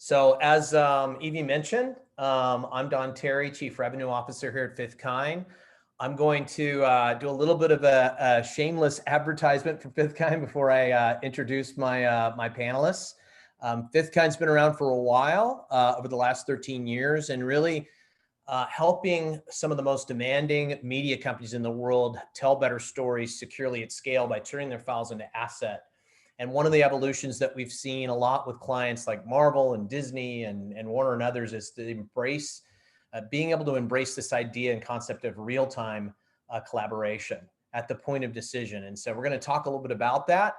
So as Evie mentioned, I'm Don Terry, Chief Revenue Officer here at Fifth Kind. I'm going to do a little bit of a shameless advertisement for Fifth Kind before I introduce my panelists. Fifth Kind's been around for a while, over the last 13 years, and really helping some of the most demanding media companies in the world tell better stories securely at scale by turning their files into asset. And one of the evolutions that we've seen a lot with clients like Marvel and Disney and Warner and others is to embrace, being able to embrace this idea and concept of real-time collaboration at the point of decision. And so we're going to talk a little bit about that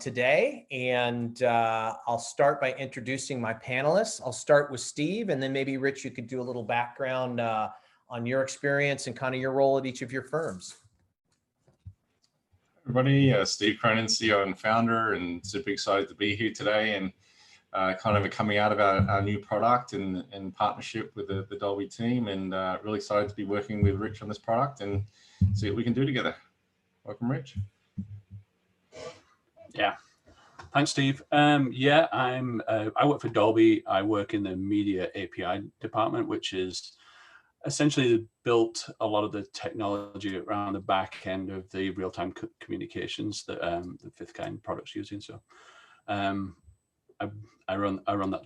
today. And I'll start by introducing my panelists. I'll start with Steve, and then maybe Rich, you could do a little background on your experience and kind of your role at each of your firms. Everybody, Steve Cronan, CEO and founder, and super excited to be here today and kind of coming out of our new product in partnership with the Dolby team, and really excited to be working with Rich on this product and see what we can do together. Welcome, Rich. Yeah, thanks, Steve. Yeah, I work for Dolby. I work in the media API department, which is essentially built a lot of the technology around the back end of the real-time communications that the Fifth Kind product's using. So I run that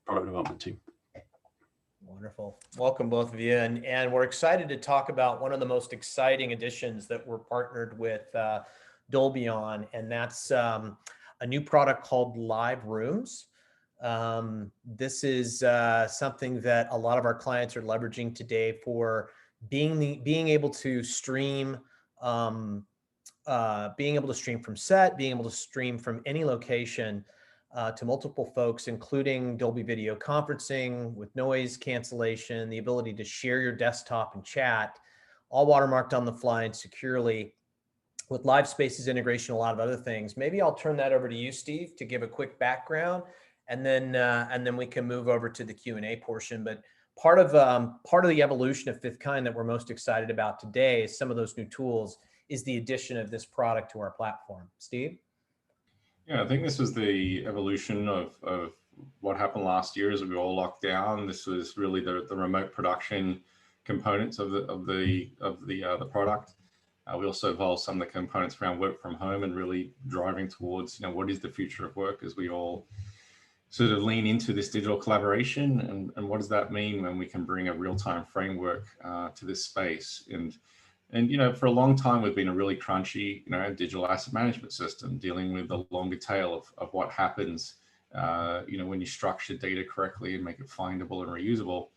product development team. Wonderful. Welcome, both of you. And we're excited to talk about one of the most exciting additions that we're partnered with Dolby on, and that's a new product called Live Rooms. This is something that a lot of our clients are leveraging today for being able to stream, being able to stream from set, being able to stream from any location to multiple folks, including Dolby video conferencing with noise cancellation, the ability to share your desktop and chat, all watermarked on the fly and securely, with Live Spaces integration, a lot of other things. Maybe I'll turn that over to you, Steve, to give a quick background, and then we can move over to the Q&A portion. But part of the evolution of Fifth Kind that we're most excited about today is some of those new tools, is the addition of this product to our platform. Steve? Yeah, I think this was the evolution of what happened last year as we were all locked down. This was really the remote production components of the product. We also evolved some of the components around work from home and really driving towards, what is the future of work as we all sort of lean into this digital collaboration, and what does that mean when we can bring a real-time framework to this space. And for a long time, we've been a really crunchy, digital asset management system dealing with the longer tail of what happens, when you structure data correctly and make it findable and reusable.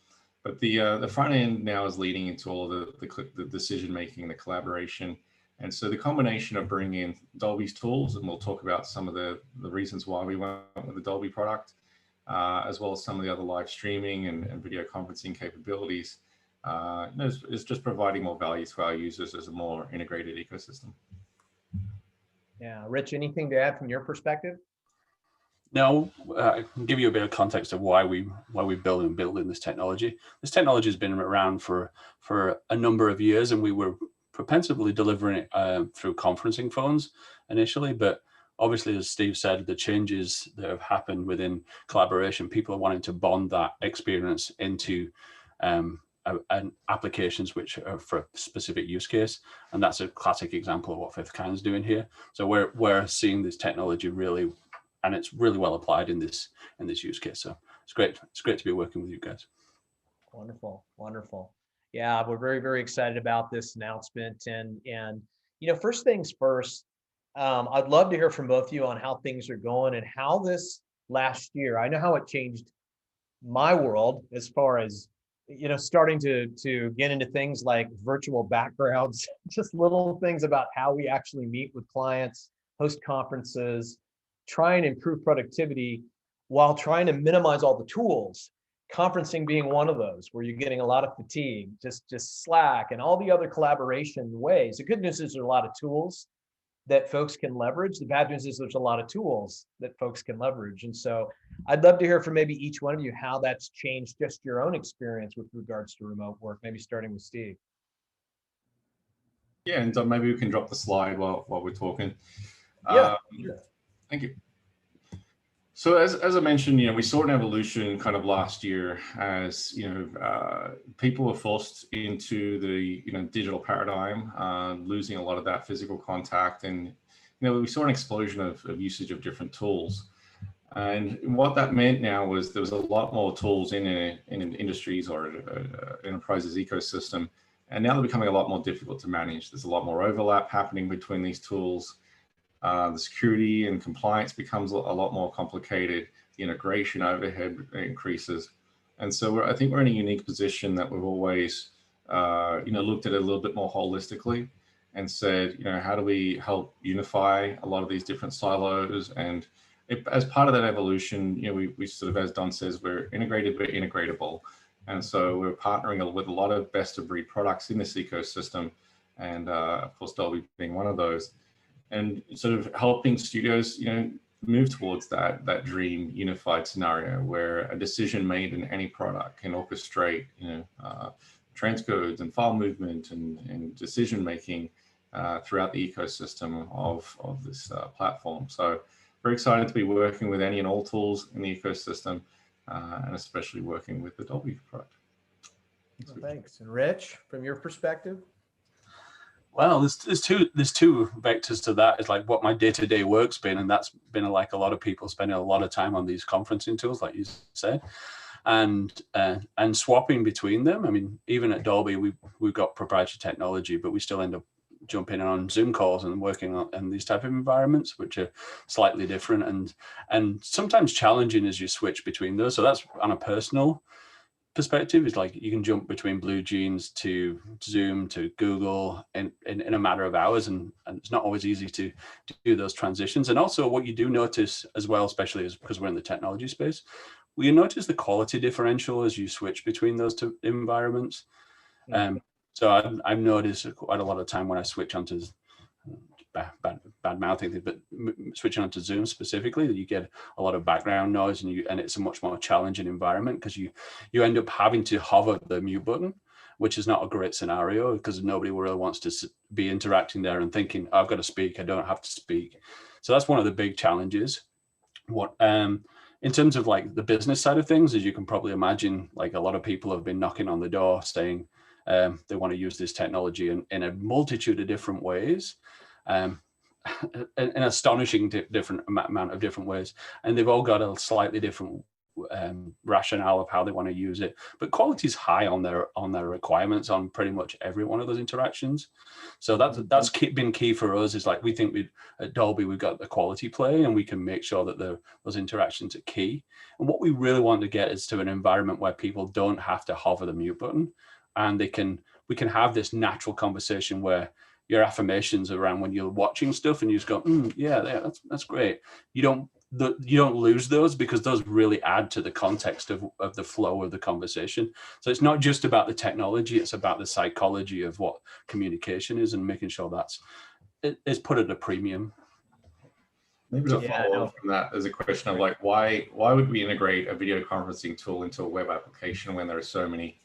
But the front end now is leading into all of the decision making, the collaboration. And so the combination of bringing in Dolby's tools, and we'll talk about some of the reasons why we went with the Dolby product, as well as some of the other live streaming and video conferencing capabilities, is just providing more value to our users as a more integrated ecosystem. Yeah, Rich, anything to add from your perspective? No, I can give you a bit of context of why we building this technology. This technology has been around for a number of years, and we were propensively delivering it through conferencing phones initially. But obviously, as Steve said, the changes that have happened within collaboration, people are wanting to bond that experience into applications which are for a specific use case, and that's a classic example of what Fifth Kind is doing here. So we're seeing this technology really, and it's really well applied in this use case. So it's great to be working with you guys. Wonderful, wonderful. Yeah, we're very, very excited about this announcement. And first things first, I'd love to hear from both of you on how things are going and how this last year, I know how it changed my world as far as, starting to get into things like virtual backgrounds, just little things about how we actually meet with clients, host conferences, try and improve productivity while trying to minimize all the tools. Conferencing being one of those, where you're getting a lot of fatigue, just Slack and all the other collaboration ways. The good news is there's a lot of tools that folks can leverage. The bad news is there's a lot of tools that folks can leverage. And so I'd love to hear from maybe each one of you how that's changed just your own experience with regards to remote work, maybe starting with Steve. Yeah, and maybe we can drop the slide while we're talking. Yeah, sure. Thank you. So as I mentioned, we saw an evolution kind of last year as, people were forced into the, digital paradigm, losing a lot of that physical contact. And, we saw an explosion of usage of different tools. And what that meant now was there was a lot more tools in industries or enterprises ecosystem. And now they're becoming a lot more difficult to manage. There's a lot more overlap happening between these tools. The security and compliance becomes a lot more complicated. The integration overhead increases. And so I think we're in a unique position that we've always, looked at it a little bit more holistically and said, how do we help unify a lot of these different silos? And as part of that evolution, we sort of, as Don says, we're integrated, but integratable. And so we're partnering with a lot of best of breed products in this ecosystem. And of course, Dolby being one of those. And sort of helping studios, move towards that dream unified scenario where a decision made in any product can orchestrate, transcodes and file movement and decision making throughout the ecosystem of this platform. So very excited to be working with any and all tools in the ecosystem, and especially working with the Dolby product. Well, thanks. And Rich, from your perspective? Well, there's two vectors to that. It's like what my day-to-day work's been, and that's been like a lot of people spending a lot of time on these conferencing tools, like you said, and swapping between them. I mean, even at Dolby, we've got proprietary technology, but we still end up jumping on Zoom calls and working on these type of environments, which are slightly different and sometimes challenging as you switch between those. So that's on a personal perspective. Is like you can jump between Blue Jeans to Zoom to Google in a matter of hours, and it's not always easy to do those transitions. And also what you do notice as well, especially is because we're in the technology space, you notice the quality differential as you switch between those two environments. So I've noticed quite a lot of time when I switch onto bad mouthing thing, but switching onto Zoom specifically, that you get a lot of background noise, and it's a much more challenging environment because you end up having to hover the mute button, which is not a great scenario because nobody really wants to be interacting there and thinking, I've got to speak, I don't have to speak. So that's one of the big challenges. What in terms of like the business side of things, as you can probably imagine, like a lot of people have been knocking on the door saying they want to use this technology in a multitude of different ways. An astonishing different amount of different ways, and they've all got a slightly different rationale of how they want to use it. But quality is high on their requirements on pretty much every one of those interactions. So that's been key for us. Is like we think at Dolby we've got the quality play, and we can make sure that those interactions are key. And what we really want to get is to an environment where people don't have to hover the mute button, and we can have this natural conversation where your affirmations around when you're watching stuff and you just go, yeah, that's great. You don't lose those because those really add to the context of the flow of the conversation. So it's not just about the technology, it's about the psychology of what communication is and making sure it's put at a premium. Maybe to follow on from that, there's a question of like, why would we integrate a video conferencing tool into a web application when there are so many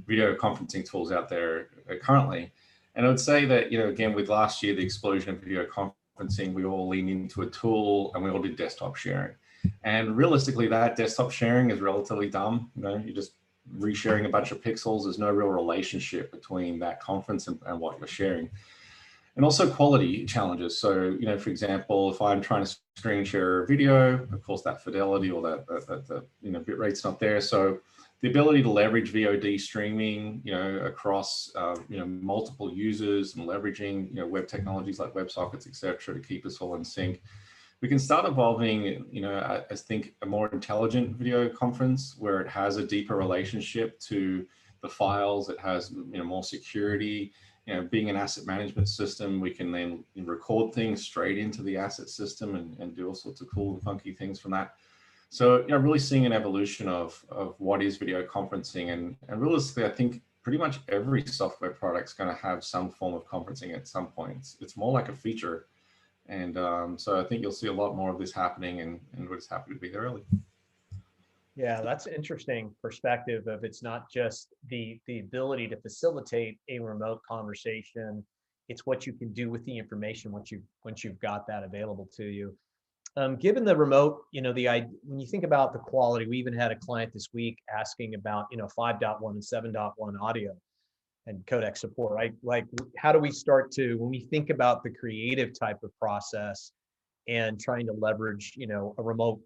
video conferencing tools out there currently? And I would say that, again, with last year, the explosion of video conferencing, we all leaned into a tool and we all did desktop sharing. And realistically, that desktop sharing is relatively dumb. You're just resharing a bunch of pixels. There's no real relationship between that conference and what you're sharing. And also quality challenges. So, for example, if I'm trying to screen share a video, of course, that fidelity or that bit rate's not there. So the ability to leverage VOD streaming, across, multiple users and leveraging, web technologies like WebSockets, et cetera, to keep us all in sync. We can start evolving, I think, a more intelligent video conference where it has a deeper relationship to the files. It has, more security. Being an asset management system, we can then record things straight into the asset system and do all sorts of cool and funky things from that. So, really seeing an evolution of what is video conferencing, and realistically, I think pretty much every software product is going to have some form of conferencing at some point. It's more like a feature. And so I think you'll see a lot more of this happening, and we're just happy to be there early. Yeah, that's an interesting perspective of it's not just the ability to facilitate a remote conversation. It's what you can do with the information once you've got that available to you. Given the remote, when you think about the quality, we even had a client this week asking about, 5.1 and 7.1 audio and codec support, right? Like, how do we start to, when we think about the creative type of process and trying to leverage, a remote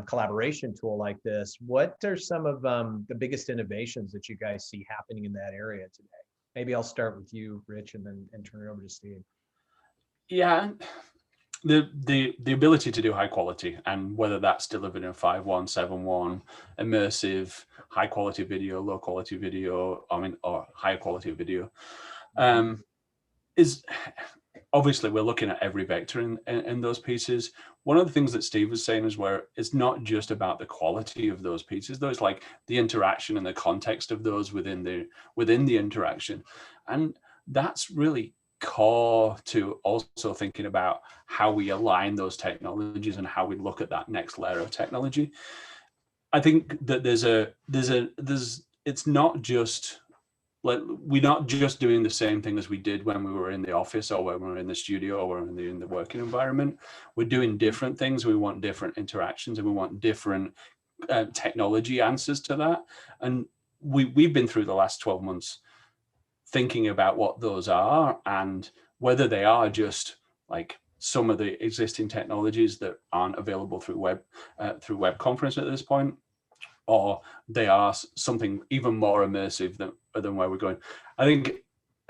collaboration tool like this, what are some of the biggest innovations that you guys see happening in that area today? Maybe I'll start with you, Rich, and then turn it over to Steve. Yeah, the ability to do high quality, and whether that's delivered in 5.1, 7.1, immersive, high quality video, low quality video, or high quality video, is obviously we're looking at every vector in those pieces. One of the things that Steve was saying is where it's not just about the quality of those pieces, though, it's like the interaction and the context of those within the interaction. And that's really core to also thinking about how we align those technologies and how we look at that next layer of technology. I think that it's not just like, we're not just doing the same thing as we did when we were in the office or when we were in the studio or in the working environment. We're doing different things. We want different interactions, and we want different technology answers to that. And we've been through the last 12 months thinking about what those are, and whether they are just like some of the existing technologies that aren't available through web conference at this point, or they are something even more immersive than where we're going. I think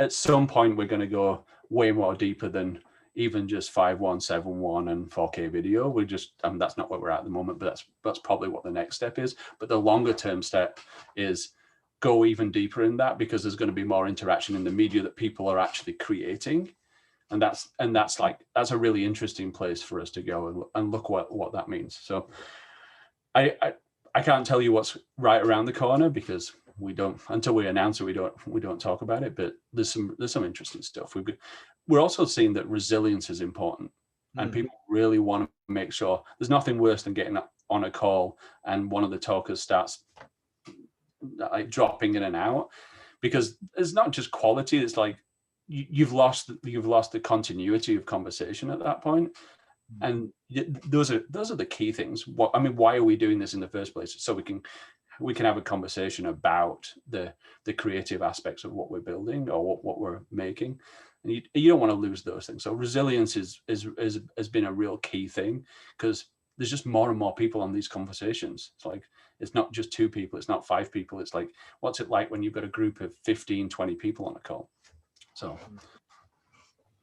at some point we're going to go way more deeper than even just 5.1, 7.1 and 4K video. We just, that's not where we're at the moment, but that's probably what the next step is. But the longer term step is go even deeper in that, because there's going to be more interaction in the media that people are actually creating. And that's a really interesting place for us to go and look what that means. So I can't tell you what's right around the corner, because we don't, until we announce it, we don't talk about it. But there's some interesting stuff. We're also seeing that resilience is important, and people really want to make sure. There's nothing worse than getting on a call and one of the talkers starts like dropping in and out, because it's not just quality. It's like you've lost the continuity of conversation at that point. And those are the key things. Why are we doing this in the first place? So we can have a conversation about the creative aspects of what we're building or what we're making. And you don't want to lose those things. So resilience has been a real key thing, because there's just more and more people on these conversations. It's like, it's not just 2 people, it's not 5 people. It's like, what's it like when you've got a group of 15, 20 people on a call? So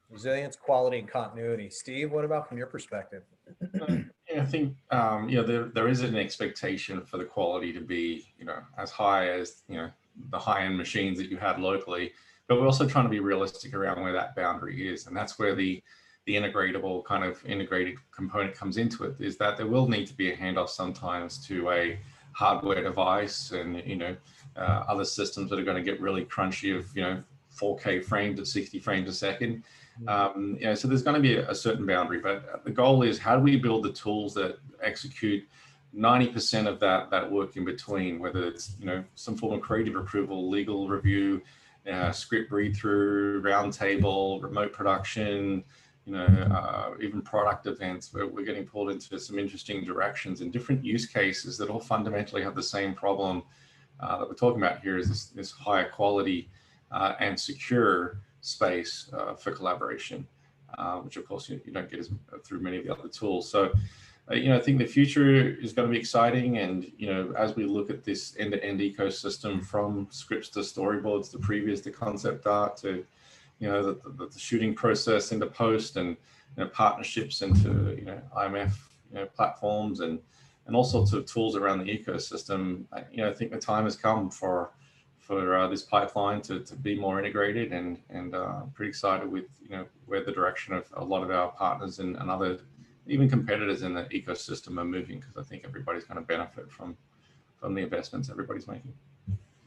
resilience, quality, and continuity. Steve, what about from your perspective? I think there is an expectation for the quality to be as high as the high-end machines that you had locally, but we're also trying to be realistic around where that boundary is, and that's where the integratable kind of integrated component comes into it. Is that there will need to be a handoff sometimes to a hardware device and other systems that are going to get really crunchy of 4K frames at 60 frames a second. So there's going to be a certain boundary, but the goal is, how do we build the tools that execute 90% of that work in between, whether it's some form of creative approval, legal review, script read through, roundtable, remote production, even product events, where we're getting pulled into some interesting directions and different use cases that all fundamentally have the same problem that we're talking about here, is this higher quality and secure space for collaboration, which of course you don't get through many of the other tools. So I think the future is going to be exciting, and as we look at this end-to-end ecosystem, from scripts to storyboards to previews to concept art to the shooting process into post, and partnerships into IMF platforms and all sorts of tools around the ecosystem. I think the time has come for this pipeline to be more integrated, and pretty excited with where the direction of a lot of our partners and other even competitors in the ecosystem are moving, because I think everybody's going to benefit from the investments everybody's making.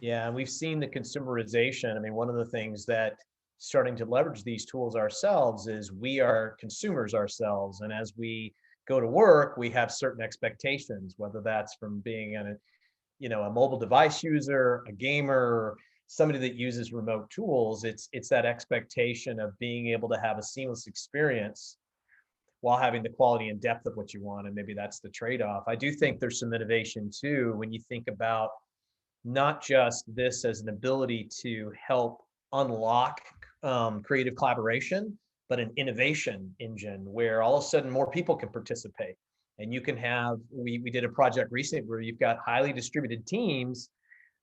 Yeah, and we've seen the consumerization. I mean, one of the things that starting to leverage these tools ourselves is we are consumers ourselves, and as we go to work, we have certain expectations, whether that's from being a mobile device user, a gamer, somebody that uses remote tools. It's that expectation of being able to have a seamless experience while having the quality and depth of what you want. And maybe that's the trade-off. I do think there's some innovation too, when you think about not just this as an ability to help unlock creative collaboration, but an innovation engine where all of a sudden more people can participate. And you can have, we did a project recently where you've got highly distributed teams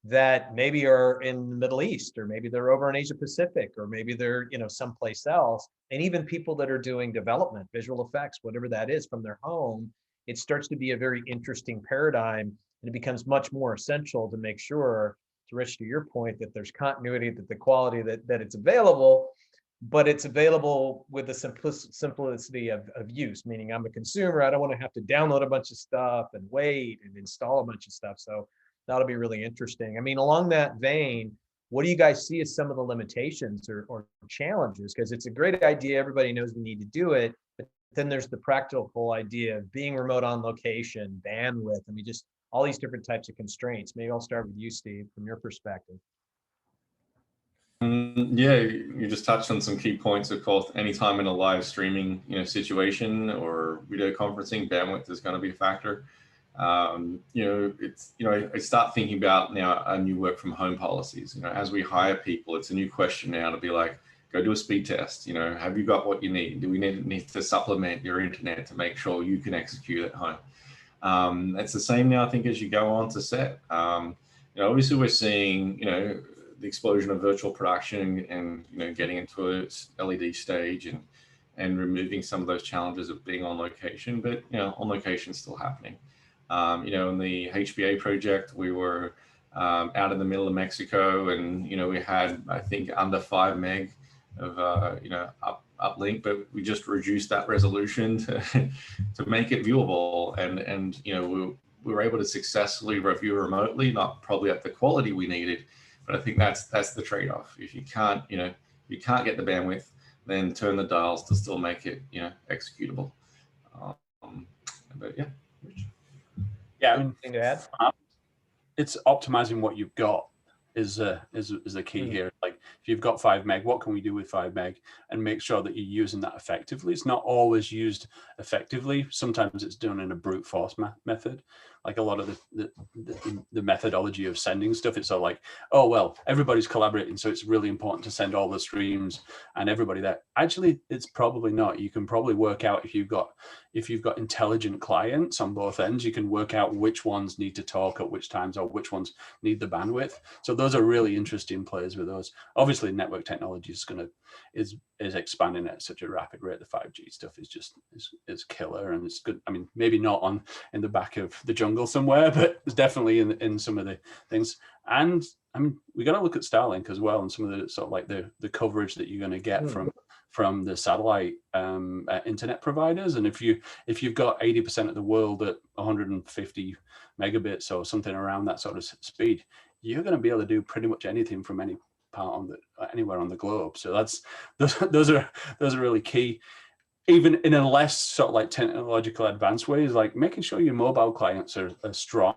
that maybe are in the Middle East, or maybe they're over in Asia Pacific, or maybe they're, someplace else. And even people that are doing development, visual effects, whatever that is, from their home, it starts to be a very interesting paradigm. And it becomes much more essential to make sure, to Rich, to your point, that there's continuity, that the quality, that it's available, but it's available with the simplicity of use, meaning I'm a consumer, I don't want to have to download a bunch of stuff and wait and install a bunch of stuff. So that'll be really interesting. I mean, along that vein, what do you guys see as some of the limitations or challenges? Because it's a great idea, everybody knows we need to do it, but then there's the practical idea of being remote on location, bandwidth, I mean, just all these different types of constraints. Maybe I'll start with you, Steve, from your perspective. Yeah, you just touched on some key points. Of course, anytime in a live streaming, situation or video conferencing, bandwidth is going to be a factor. I start thinking about now our new work from home policies. As we hire people, it's a new question now to be like, go do a speed test. Have you got what you need? Do we need to supplement your internet to make sure you can execute at home? It's the same now, I think, as you go on to set. Obviously we're seeing, the explosion of virtual production and, getting into a LED stage and removing some of those challenges of being on location, but, on location is still happening. In the HBA project, we were out in the middle of Mexico, and, we had, I think, under 5 meg of, uplink, but we just reduced that resolution to make it viewable. And we were able to successfully review remotely, not probably at the quality we needed, but I think that's the trade-off. If you can't, you can't get the bandwidth, then turn the dials to still make it, executable. But yeah. Yeah, I mean, anything to add? It's optimizing what you've got is the key here. Like, if you've got 5 meg, what can we do with 5 meg, and make sure that you're using that effectively. It's not always used effectively. Sometimes it's done in a brute force method. Like a lot of the methodology of sending stuff, it's all like, oh, well, everybody's collaborating, so it's really important to send all the streams and everybody there. Actually, it's probably not. You can probably work out, if you've got intelligent clients on both ends, you can work out which ones need to talk at which times, or which ones need the bandwidth. So those are really interesting plays with those. Obviously, network technology is expanding at such a rapid rate. The 5G stuff is killer, and it's good. I mean, maybe not in the back of the jungle somewhere, but it's definitely in some of the things. And I mean, we got to look at Starlink as well, and some of the sort of like the coverage that you're going to get from the satellite internet providers. And if you've got 80% of the world at 150 megabits or something around that sort of speed, you're going to be able to do pretty much anything from any part anywhere on the globe. So those are really key. Even in a less sort of like technological advanced ways, like making sure your mobile clients are strong,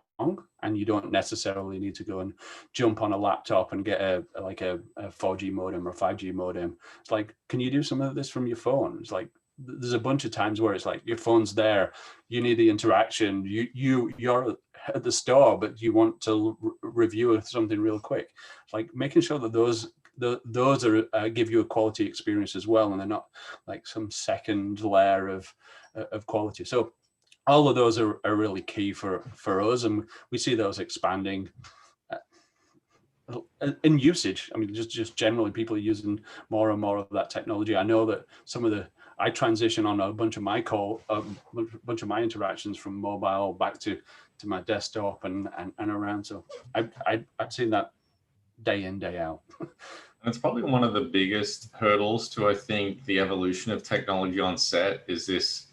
and you don't necessarily need to go and jump on a laptop and get a 4G modem or 5G modem. It's like, can you do some of this from your phone? It's like, there's a bunch of times where it's like your phone's there, you need the interaction, you're at the store, but you want to review something real quick. It's like making sure that those are give you a quality experience as well, and they're not like some second layer of quality. So all of those are really key for us, and we see those expanding in usage. I mean, just generally, people are using more and more of that technology. I know that I transition on a bunch of my bunch of my interactions from mobile back to my desktop and around. So I've seen that day in, day out. And it's probably one of the biggest hurdles to, I think, the evolution of technology on set is this,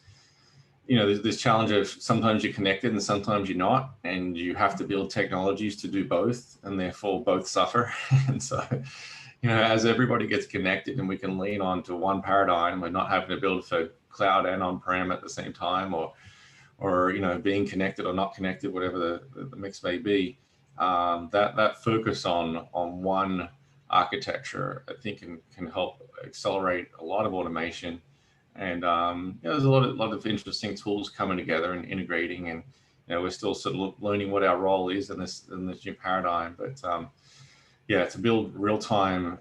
there's this challenge of sometimes you're connected and sometimes you're not, and you have to build technologies to do both, and therefore both suffer. And so, as everybody gets connected and we can lean on to one paradigm, we're not having to build for cloud and on-prem at the same time, or being connected or not connected, whatever the mix may be. That focus on one architecture, I think, can help accelerate a lot of automation And there's a lot of interesting tools coming together and integrating, and we're still sort of learning what our role is in this new paradigm. But yeah, to build real-time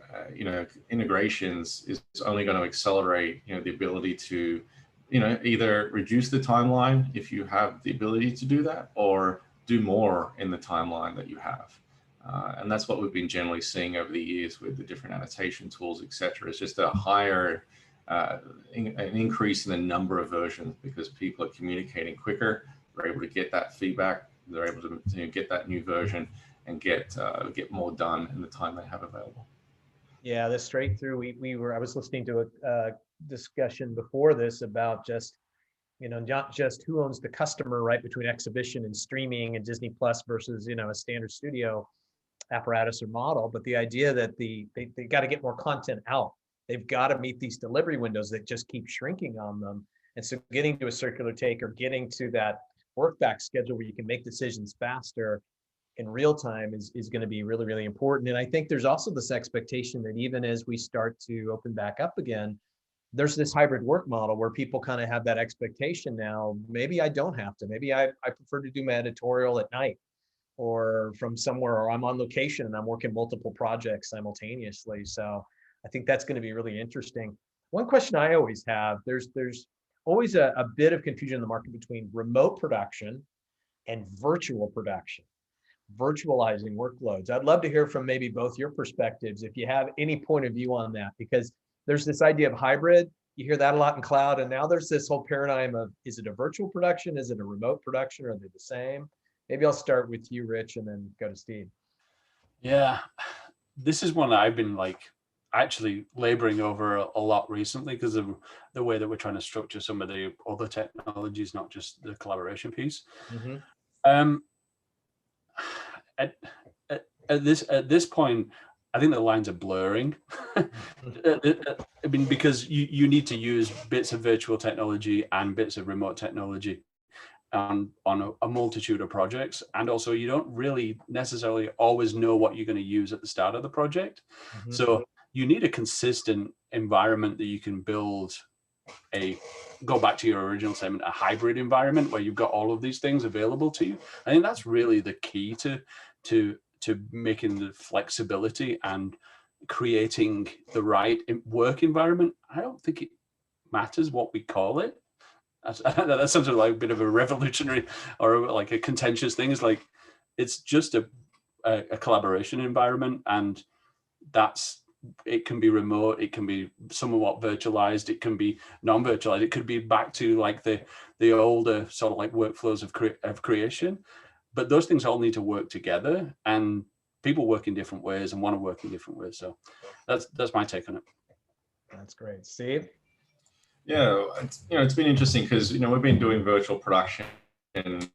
integrations is only going to accelerate the ability to either reduce the timeline if you have the ability to do that, or do more in the timeline that you have. And that's what we've been generally seeing over the years with the different annotation tools, etc. It's just a higher an increase in the number of versions, because people are communicating quicker. They're able to get that feedback. They're able to get that new version and get more done in the time they have available. Yeah, this straight through. I was listening to a discussion before this about just, not just who owns the customer, right, between exhibition and streaming and Disney Plus versus, a standard studio apparatus or model, but the idea that they got to get more content out. They've got to meet these delivery windows that just keep shrinking on them. And so getting to a circular take, or getting to that work back schedule where you can make decisions faster in real time is going to be really, really important. And I think there's also this expectation that even as we start to open back up again, there's this hybrid work model where people kind of have that expectation now. Maybe I don't have to. Maybe I prefer to do my editorial at night, or from somewhere, or I'm on location and I'm working multiple projects simultaneously. So I think that's going to be really interesting. One question I always have, there's always a bit of confusion in the market between remote production and virtual production, virtualizing workloads. I'd love to hear from maybe both your perspectives, if you have any point of view on that, because there's this idea of hybrid. You hear that a lot in cloud, and now there's this whole paradigm of, is it a virtual production? Is it a remote production? Are they the same? Maybe I'll start with you, Rich, and then go to Steve. Yeah, this is one I've been actually laboring over a lot recently, because of the way that we're trying to structure some of the other technologies, not just the collaboration piece. Mm-hmm. At this point, I think the lines are blurring. I mean, because you need to use bits of virtual technology and bits of remote technology on a multitude of projects, and also you don't really necessarily always know what you're going to use at the start of the project. Mm-hmm. So you need a consistent environment that you can build go back to your original statement, a hybrid environment where you've got all of these things available to you. I think that's really the key to making the flexibility and creating the right work environment. I don't think it matters what we call it. That sounds like a bit of a revolutionary or like a contentious thing. It's just a collaboration environment, and it can be remote, it can be somewhat virtualized, it can be non-virtualized, it could be back to like the older sort of like workflows of creation. But those things all need to work together, and people work in different ways and want to work in different ways. So that's my take on it. That's great. Steve? Yeah, it's been interesting because we've been doing virtual production, and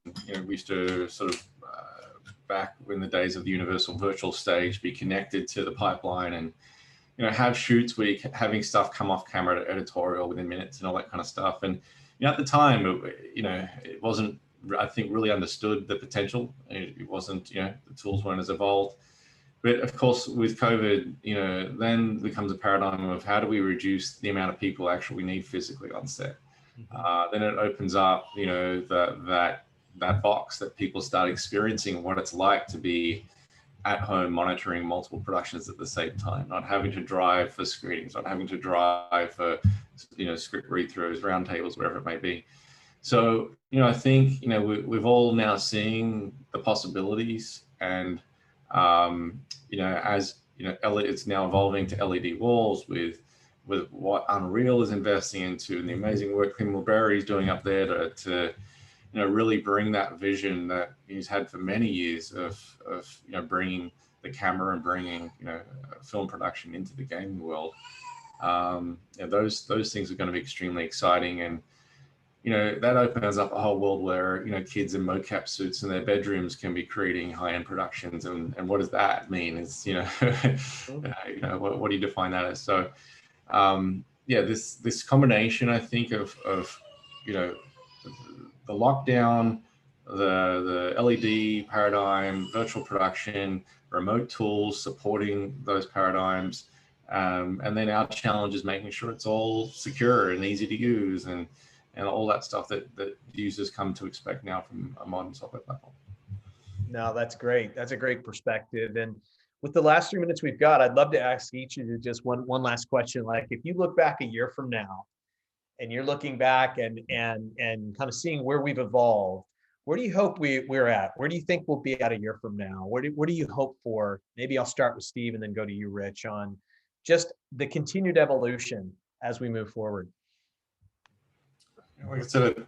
we used to sort of back in the days of the universal virtual stage, be connected to the pipeline and have shoots where you're having stuff come off camera to editorial within minutes and all that kind of stuff. And at the time, it wasn't, I think, really understood the potential. It wasn't, the tools weren't as evolved. But of course, with COVID, then becomes a paradigm of how do we reduce the amount of people actually we need physically on set. Mm-hmm. Then it opens up, that box that people start experiencing what it's like to be at home monitoring multiple productions at the same time, not having to drive for screenings, not having to drive for, script read-throughs, roundtables, wherever it may be. So, I think, we've all now seen the possibilities, and as it's now evolving to LED walls with what Unreal is investing into, and the amazing work Kim Mulberry is doing up there to really bring that vision that he's had for many years of bringing the camera and bringing film production into the gaming world. Those things are going to be extremely exciting, and that opens up a whole world where kids in mocap suits in their bedrooms can be creating high-end productions, and what does that mean? Is what do you define that as? So this combination, I think, of the lockdown, the LED paradigm, virtual production, remote tools supporting those paradigms, And then our challenge is making sure it's all secure and easy to use, and all that stuff that users come to expect now from a modern software platform. No, that's great. That's a great perspective. And with the last 3 minutes we've got, I'd love to ask each of you just one last question. Like, if you look back a year from now, and you're looking back and kind of seeing where we've evolved, where do you hope we're at? Where do you think we'll be at a year from now? What do you hope for? Maybe I'll start with Steve and then go to you, Rich, on just the continued evolution as we move forward. Like I said,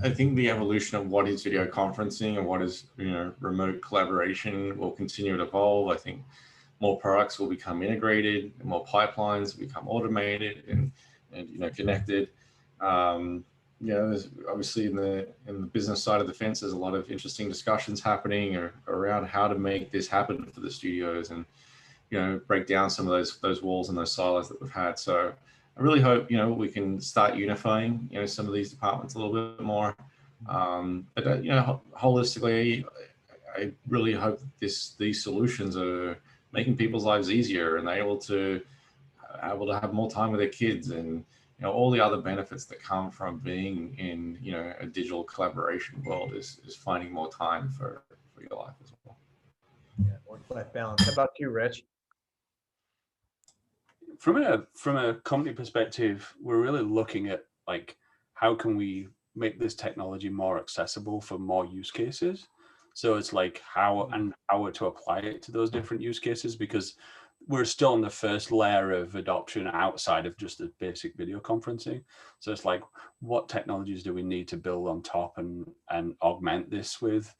I think the evolution of what is video conferencing and what is remote collaboration will continue to evolve. I think more products will become integrated, and more pipelines will become automated and connected. There's obviously in the business side of the fence, there's a lot of interesting discussions happening around how to make this happen for the studios, and break down some of those walls and those silos that we've had. So I really hope we can start unifying some of these departments a little bit more. But holistically, I really hope these solutions are making people's lives easier, and they're able to have more time with their kids, and all the other benefits that come from being in a digital collaboration world is finding more time for your life as well. Yeah, work-life balance. How about you, Rich? From a company perspective, we're really looking at like, how can we make this technology more accessible for more use cases? So it's like how to apply it to those different use cases, because we're still in the first layer of adoption outside of just the basic video conferencing. So it's like, what technologies do we need to build on top and augment this with?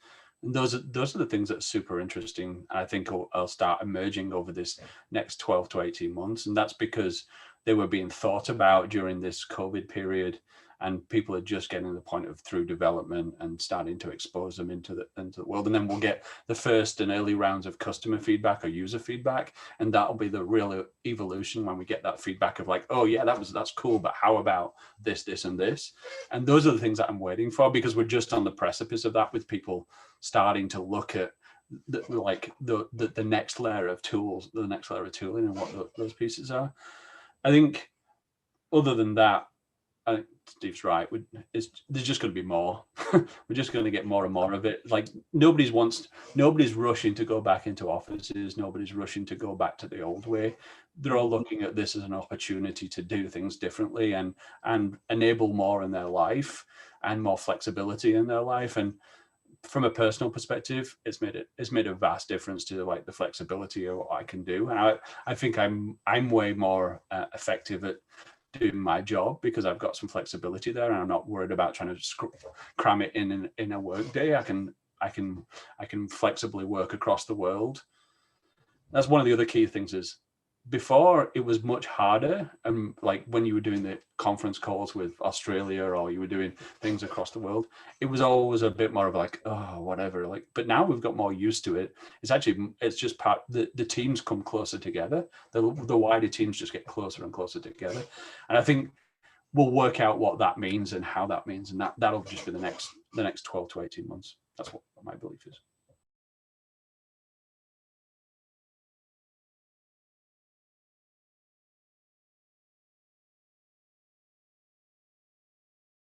And those are the things that are super interesting. I think will start emerging over this next 12 to 18 months. And that's because they were being thought about during this COVID period, and people are just getting to the point of through development and starting to expose them into the world. And then we'll get the first and early rounds of customer feedback or user feedback. And that'll be the real evolution when we get that feedback of like, oh yeah, that's cool, but how about this, this, and this? And those are the things that I'm waiting for, because we're just on the precipice of that, with people starting to look at the next layer of tools, the next layer of tooling, and what those pieces are. I think other than that, I think Steve's right. There's just going to be more. We're just going to get more and more of it. Like nobody's rushing to go back into offices. Nobody's rushing to go back to the old way. They're all looking at this as an opportunity to do things differently and enable more in their life and more flexibility in their life. And from a personal perspective, it's made a vast difference to like the flexibility of what I can do. And I think I'm way more effective at doing my job because I've got some flexibility there, and I'm not worried about trying to cram it in a work day. I can flexibly work across the world. That's one of the other key things. Is before it was much harder, and like when you were doing the conference calls with Australia or you were doing things across the world, it was always a bit more of like, oh, whatever. Like, but now we've got more used to it. It's just part, the teams come closer together. The wider teams just get closer and closer together. And I think we'll work out what that means and how that means, and that'll just be the next 12 to 18 months. That's what my belief is.